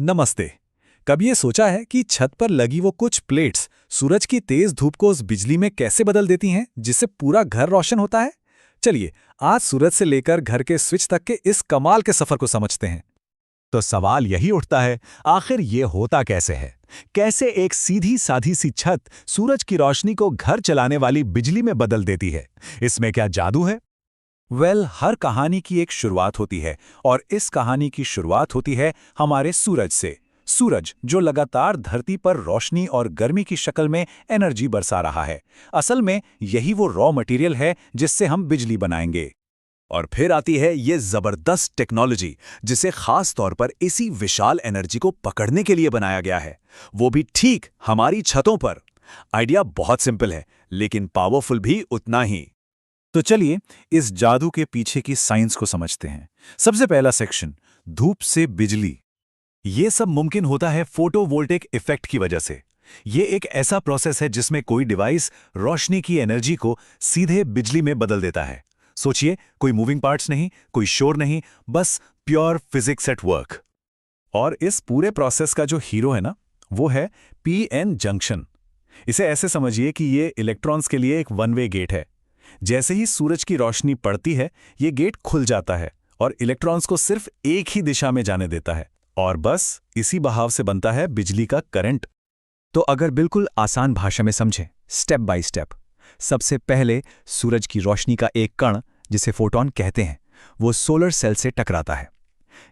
नमस्ते। कभी ये सोचा है कि छत पर लगी वो कुछ प्लेट्स सूरज की तेज धूप को उस बिजली में कैसे बदल देती हैं जिससे पूरा घर रोशन होता है? चलिए, आज सूरज से लेकर घर के स्विच तक के इस कमाल के सफर को समझते हैं। तो सवाल यही उठता है, आखिर ये होता कैसे है? कैसे एक सीधी साधी सी छत सूरज की रोशनी को घर चलाने वाली बिजली में बदल देती है? इसमें क्या जादू है? हर कहानी की एक शुरुआत होती है और इस कहानी की शुरुआत होती है हमारे सूरज से। सूरज जो लगातार धरती पर रोशनी और गर्मी की शक्ल में एनर्जी बरसा रहा है। असल में यही वो रॉ मटेरियल है जिससे हम बिजली बनाएंगे। और फिर आती है ये जबरदस्त टेक्नोलॉजी जिसे खास तौर पर इसी विशाल एनर्जी को पकड़ने के लिए बनाया गया है, वो भी ठीक हमारी छतों पर। आइडिया बहुत सिंपल है लेकिन पावरफुल भी उतना ही। तो चलिए, इस जादू के पीछे की साइंस को समझते हैं। सबसे पहला सेक्शन, धूप से बिजली। ये सब मुमकिन होता है फोटोवोल्टेक इफेक्ट की वजह से। ये एक ऐसा प्रोसेस है जिसमें कोई डिवाइस रोशनी की एनर्जी को सीधे बिजली में बदल देता है। सोचिए, कोई मूविंग पार्ट्स नहीं, कोई शोर नहीं, बस प्योर फिजिक्स एट वर्क। और इस पूरे प्रोसेस का जो हीरो है ना, वो है पीएन जंक्शन। इसे ऐसे समझिए कि ये इलेक्ट्रॉन्स के लिए एक वन वे गेट है। जैसे ही सूरज की रोशनी पड़ती है, ये गेट खुल जाता है और इलेक्ट्रॉन्स को सिर्फ एक ही दिशा में जाने देता है, और बस इसी बहाव से बनता है बिजली का करंट। तो अगर बिल्कुल आसान भाषा में समझें, स्टेप बाय स्टेप, सबसे पहले सूरज की रोशनी का एक कण, जिसे फोटॉन कहते हैं, वो सोलर सेल से टकराता है।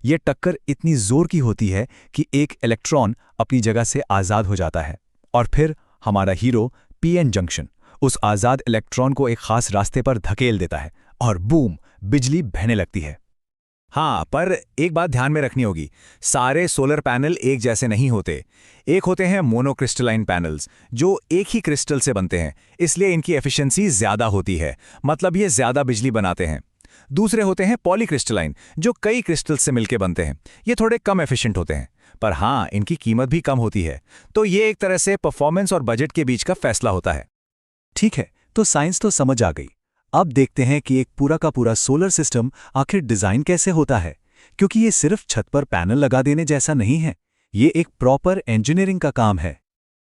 ये टक्कर इतनी जोर की होती है कि एक इलेक्ट्रॉन अपनी जगह से आज़ाद हो जाता है, और फिर हमारा हीरो पीएन जंक्शन उस आज़ाद इलेक्ट्रॉन को एक खास रास्ते पर धकेल देता है और बूम, बिजली बहने लगती है। हाँ, पर एक बात ध्यान में रखनी होगी, सारे सोलर पैनल एक जैसे नहीं होते। एक होते हैं मोनोक्रिस्टलाइन पैनल्स, जो एक ही क्रिस्टल से बनते हैं, इसलिए इनकी एफिशिएंसी ज़्यादा होती है, मतलब ये ज़्यादा बिजली बनाते हैं। दूसरे होते हैं पॉलीक्रिस्टलाइन, जो कई क्रिस्टल से मिलकर बनते हैं, ये थोड़े कम एफिशिएंट होते हैं, पर हाँ, इनकी कीमत भी कम होती है। तो ये एक तरह से परफॉर्मेंस और बजट के बीच का फैसला होता है। ठीक है, तो साइंस तो समझ आ गई। अब देखते हैं कि एक पूरा का पूरा सोलर सिस्टम आखिर डिजाइन कैसे होता है, क्योंकि ये सिर्फ छत पर पैनल लगा देने जैसा नहीं है, ये एक प्रॉपर इंजीनियरिंग का काम है।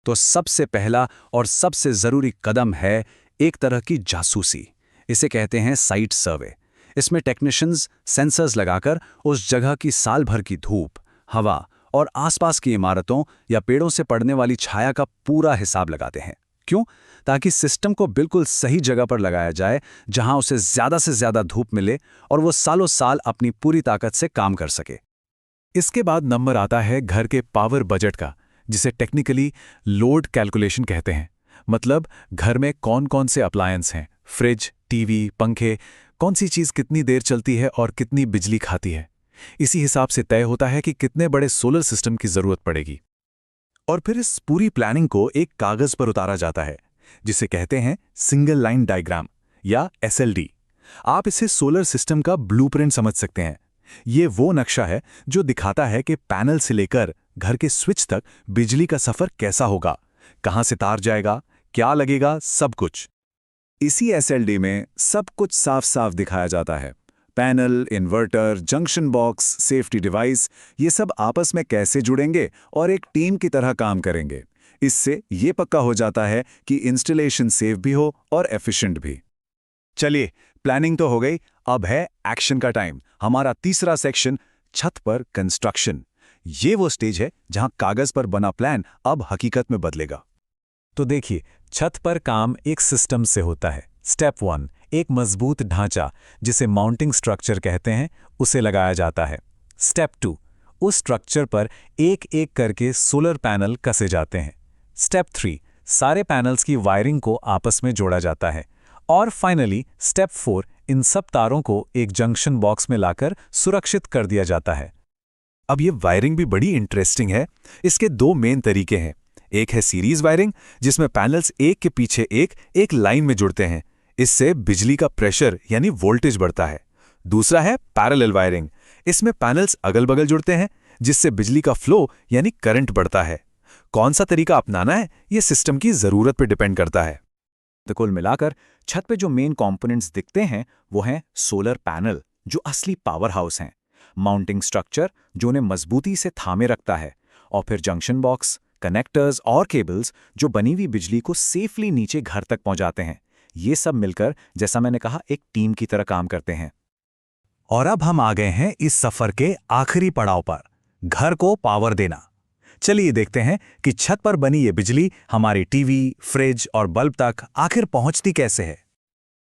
तो सबसे पहला और सबसे जरूरी कदम है एक तरह की जासूसी। इसे कहते हैं साइट सर्वे। इसमें टेक्नीशियंस सेंसर्स लगाकर उस जगह की साल भर की धूप, हवा और आसपास की इमारतों या पेड़ों से पड़ने वाली छाया का पूरा हिसाब लगाते हैं। क्यों? ताकि सिस्टम को बिल्कुल सही जगह पर लगाया जाए, जहां उसे ज्यादा से ज्यादा धूप मिले और वो सालों साल अपनी पूरी ताकत से काम कर सके। इसके बाद नंबर आता है घर के पावर बजट का, जिसे टेक्निकली लोड कैलकुलेशन कहते हैं। मतलब घर में कौन कौन से अप्लायंस हैं, फ्रिज, टीवी, पंखे, कौन सी चीज़ कितनी देर चलती है और कितनी बिजली खाती है। इसी हिसाब से तय होता है कि कितने बड़े सोलर सिस्टम की जरूरत पड़ेगी। और फिर इस पूरी प्लानिंग को एक कागज पर उतारा जाता है, जिसे कहते हैं सिंगल लाइन डायग्राम या एसएलडी। आप इसे सोलर सिस्टम का ब्लूप्रिंट समझ सकते हैं। ये वो नक्शा है जो दिखाता है कि पैनल से लेकर घर के स्विच तक बिजली का सफर कैसा होगा, कहां से तार जाएगा, क्या लगेगा, सब कुछ। इसी एसएलडी में सब कुछ साफ साफ दिखाया जाता है। Panel, inverter, junction box, safety device, ये सब आपस में कैसे जुड़ेंगे और एक टीम की तरह काम करेंगे। इससे ये पक्का हो जाता है कि इंस्टॉलेशन सेफ भी हो और एफिशिएंट भी। चलिए, प्लानिंग तो हो गई, अब है एक्शन का टाइम। हमारा तीसरा सेक्शन, छत पर कंस्ट्रक्शन। ये वो स्टेज है जहां कागज पर बना प्लान अब हकीकत में बदलेगा। तो देखिए, छत पर काम एक सिस्टम से होता है। स्टेप 1, एक मजबूत ढांचा, जिसे माउंटिंग स्ट्रक्चर कहते हैं, उसे लगाया जाता है। स्टेप 2, उस स्ट्रक्चर पर एक एक करके सोलर पैनल कसे जाते हैं। स्टेप 3, सारे पैनल्स की वायरिंग को आपस में जोड़ा जाता है। और फाइनली स्टेप 4, इन सब तारों को एक जंक्शन बॉक्स में लाकर सुरक्षित कर दिया जाता है। अब ये वायरिंग भी बड़ी इंटरेस्टिंग है। इसके दो मेन तरीके हैं। एक है सीरीज वायरिंग, जिसमें पैनल्स एक के पीछे एक लाइन में जुड़ते हैं। इससे बिजली का प्रेशर यानी वोल्टेज बढ़ता है। दूसरा है पैरेलल वायरिंग। इसमें पैनल्स अगल-बगल जुड़ते हैं, जिससे बिजली का फ्लो यानी करंट बढ़ता है। कौन सा तरीका अपनाना है, ये सिस्टम की जरूरत पर डिपेंड करता है। तो कुल मिलाकर छत पे जो मेन कंपोनेंट्स दिखते हैं, वो हैं सोलर पैनल, जो असली पावर हाउस हैं। माउंटिंग स्ट्रक्चर जो उन्हें मजबूती से थामे रखता है, और फिर जंक्शन बॉक्स, कनेक्टर्स और केबल्स जो बनी हुई बिजली को सेफली नीचे घर तक पहुंचाते हैं। ये सब मिलकर, जैसा मैंने कहा, एक टीम की तरह काम करते हैं। और अब हम आ गए हैं इस सफर के आखिरी पड़ाव पर, घर को पावर देना। चलिए देखते हैं कि छत पर बनी ये बिजली हमारी टीवी, फ्रिज और बल्ब तक आखिर पहुंचती कैसे है।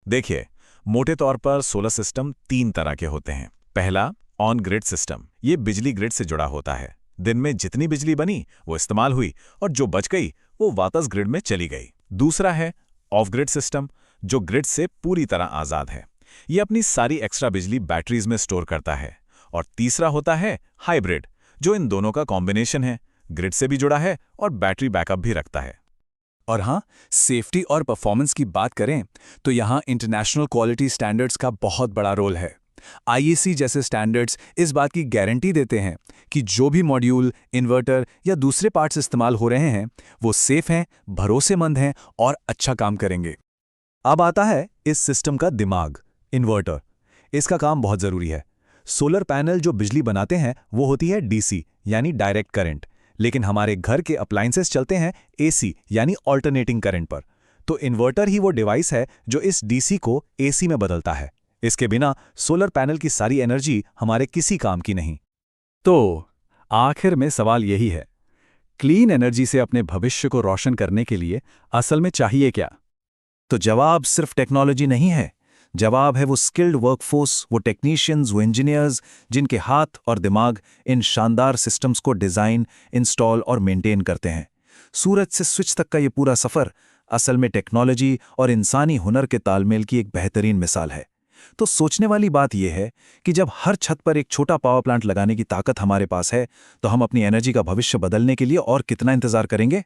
देखिए, मोटे तौर पर सोलर सिस्टम 3 तरह के होते हैं। पहला, ऑन ग्रिड सिस्टम। ये बिजली ग्रिड से जुड़ा होता है। दिन में जितनी बिजली बनी वो इस्तेमाल हुई और जो बच गई वो वापस ग्रिड में चली गई। दूसरा है ऑफ ग्रिड सिस्टम, जो ग्रिड से पूरी तरह आज़ाद है। ये अपनी सारी एक्स्ट्रा बिजली बैटरीज में स्टोर करता है। और तीसरा होता है हाइब्रिड, जो इन दोनों का कॉम्बिनेशन है, ग्रिड से भी जुड़ा है और बैटरी बैकअप भी रखता है। और हाँ, सेफ्टी और परफॉर्मेंस की बात करें तो यहाँ इंटरनेशनल क्वालिटी स्टैंडर्ड्स का बहुत बड़ा रोल है। आईएसी जैसे स्टैंडर्ड्स इस बात की गारंटी देते हैं कि जो भी मॉड्यूल, इन्वर्टर या दूसरे पार्ट्स इस्तेमाल हो रहे हैं वो सेफ हैं, भरोसेमंद हैं और अच्छा काम करेंगे। अब आता है इस सिस्टम का दिमाग, इन्वर्टर। इसका काम बहुत ज़रूरी है। सोलर पैनल जो बिजली बनाते हैं वो होती है डीसी यानी डायरेक्ट करंट, लेकिन हमारे घर के अप्लायंसेस चलते हैं एसी यानी ऑल्टरनेटिंग करंट पर। तो इन्वर्टर ही वो डिवाइस है जो इस डीसी को एसी में बदलता है। इसके बिना सोलर पैनल की सारी एनर्जी हमारे किसी काम की नहीं। तो आखिर में सवाल यही है, क्लीन एनर्जी से अपने भविष्य को रोशन करने के लिए असल में चाहिए क्या? तो जवाब सिर्फ टेक्नोलॉजी नहीं है। जवाब है वो स्किल्ड वर्कफोर्स, वो टेक्नीशियंस, वो इंजीनियर्स जिनके हाथ और दिमाग इन शानदार सिस्टम्स को डिज़ाइन, इंस्टॉल और मेंटेन करते हैं। सूरज से स्विच तक का ये पूरा सफ़र असल में टेक्नोलॉजी और इंसानी हुनर के तालमेल की एक बेहतरीन मिसाल है। तो सोचने वाली बात यह है कि जब हर छत पर एक छोटा पावर प्लांट लगाने की ताकत हमारे पास है, तो हम अपनी एनर्जी का भविष्य बदलने के लिए और कितना इंतजार करेंगे?